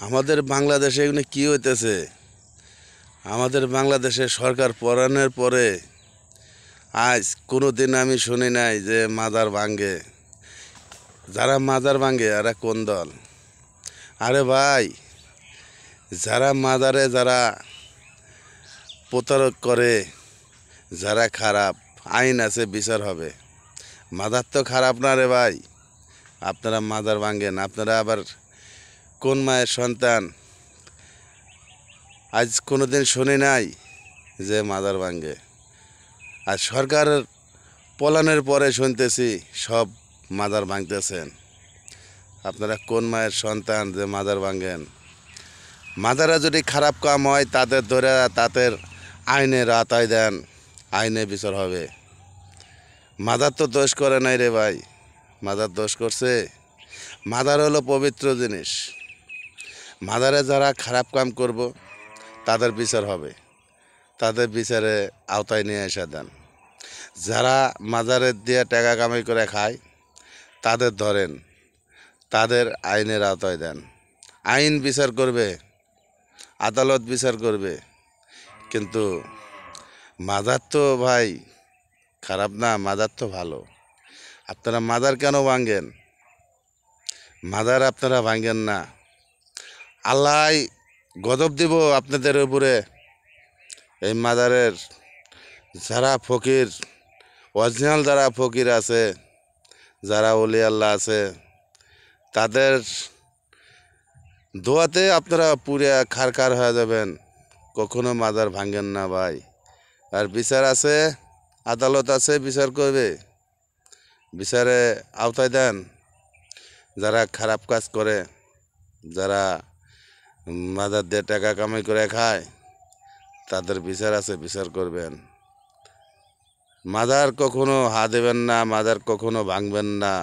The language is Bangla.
আমাদের বাংলাদেশে এগুলো কি হইতেছে? আমাদের বাংলাদেশে সরকার পরানোর পরে আজ কোনো দিন আমি শুনি নাই যে মাজার ভাঙ্গে। যারা মাজার ভাঙ্গে এরা কোন দল? আরে ভাই, যারা মাজারে যারা প্রতারক করে, যারা খারাপ, আইন আছে, বিচার হবে। মাজার তো খারাপ না রে ভাই। আপনারা মাজার ভাঙ্গেন, আপনারা আবার কোন মায়ের সন্তান? আজ কোনো দিন শুনি নাই যে মাজার ভাঙ্গে। আর সরকার পলানের পরে শুনতেছি সব মাজার ভাঙতেছেন। আপনারা কোন মায়ের সন্তান যে মাজার ভাঙ্গেন? মাজারে যদি খারাপ কাম হয় তাদের ধরে তাদের আইনের আওতায় দেন, আইনে বিচার হবে। মাজার তো দোষ করে নাই রে ভাই। মাজার দোষ করছে? মাজার হলো পবিত্র জিনিস। মাজারে যারা খারাপ কাম করব তাদের বিচার হবে, তাদের বিচারে আওতায় নিয়ে এসে দেন। যারা মাজারের দিয়ে টাকা কামাই করে খায় তাদের ধরেন, তাদের আইনের আওতায় দেন। আইন বিচার করবে, আদালত বিচার করবে। কিন্তু মাজার তো ভাই খারাপ না, মাজার তো ভালো। আপনারা মাজার কেন ভাঙ্গেন? মাজার আপনারা ভাঙ্গেন না, আল্লাহ গজব দিব আপনাদের উপরে। এই মাজারের যারা ফকির, অরিজিনাল যারা ফকির আছে, যারা ওলি আল্লাহ আছে, তাদের দোয়াতে আপনারা পুরে খারখার হয়ে যাবেন। কখনো মাজার ভাঙ্গেন না ভাই। আর বিচার আছে, আদালত আছে, বিচার করবে। বিচারে আওতায় দেন। যারা খারাপ কাজ করে, যারা মাজার দিয়ে টাকা কামাই করে খায়, তাদের বিচার আছে, বিচার করবেন। মাজার কখনো হাত দেবেন না, মাজার কখনো ভাঙবেন না।